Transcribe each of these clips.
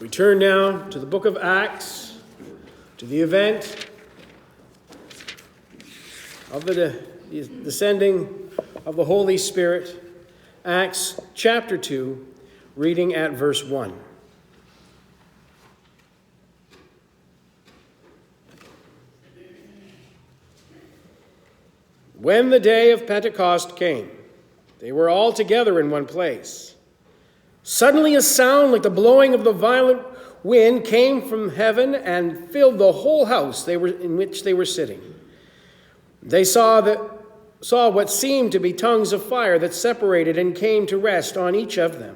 We turn now to the book of Acts, to the event of the descending of the Holy Spirit. Acts chapter 2, reading at verse 1. When the day of Pentecost came, they were all together in one place. Suddenly a sound like the blowing of the violent wind came from heaven and filled the whole house in which they were sitting. They saw what seemed to be tongues of fire that separated and came to rest on each of them.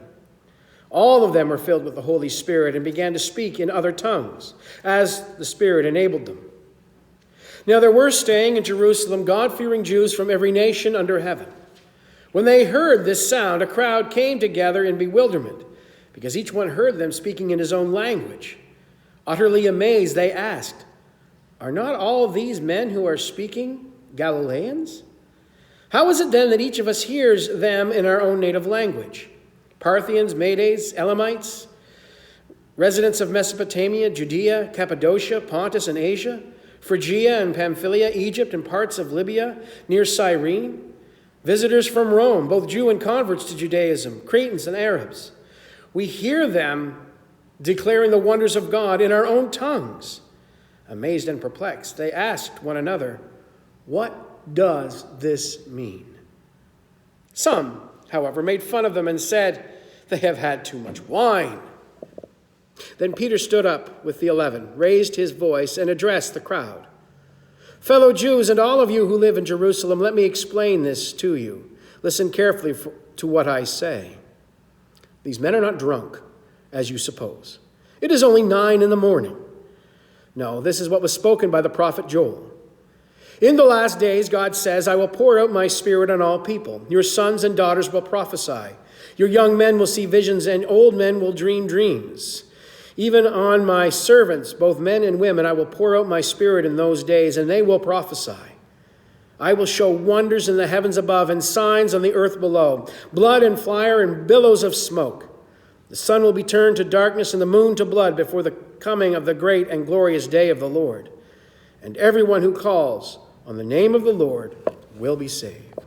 All of them were filled with the Holy Spirit and began to speak in other tongues, as the Spirit enabled them. Now there were staying in Jerusalem God-fearing Jews from every nation under heaven. When they heard this sound, a crowd came together in bewilderment, because each one heard them speaking in his own language. Utterly amazed, they asked, "Are not all these men who are speaking Galileans? How is it then that each of us hears them in our own native language? Parthians, Medes, Elamites, residents of Mesopotamia, Judea, Cappadocia, Pontus and Asia, Phrygia and Pamphylia, Egypt and parts of Libya near Cyrene, visitors from Rome, both Jew and converts to Judaism, Cretans and Arabs. We hear them declaring the wonders of God in our own tongues." Amazed and perplexed, they asked one another, "What does this mean?" Some, however, made fun of them and said, "They have had too much wine." Then Peter stood up with the 11, raised his voice, and addressed the crowd. "Fellow Jews, and all of you who live in Jerusalem, let me explain this to you. Listen carefully to what I say. These men are not drunk, as you suppose. It is only 9 a.m. No, this is what was spoken by the prophet Joel. In the last days, God says, "I will pour out my spirit on all people. Your sons and daughters will prophesy. Your young men will see visions, and old men will dream dreams. Even on my servants, both men and women, I will pour out my spirit in those days, and they will prophesy. I will show wonders in the heavens above and signs on the earth below, blood and fire and billows of smoke. The sun will be turned to darkness and the moon to blood before the coming of the great and glorious day of the Lord. And everyone who calls on the name of the Lord will be saved."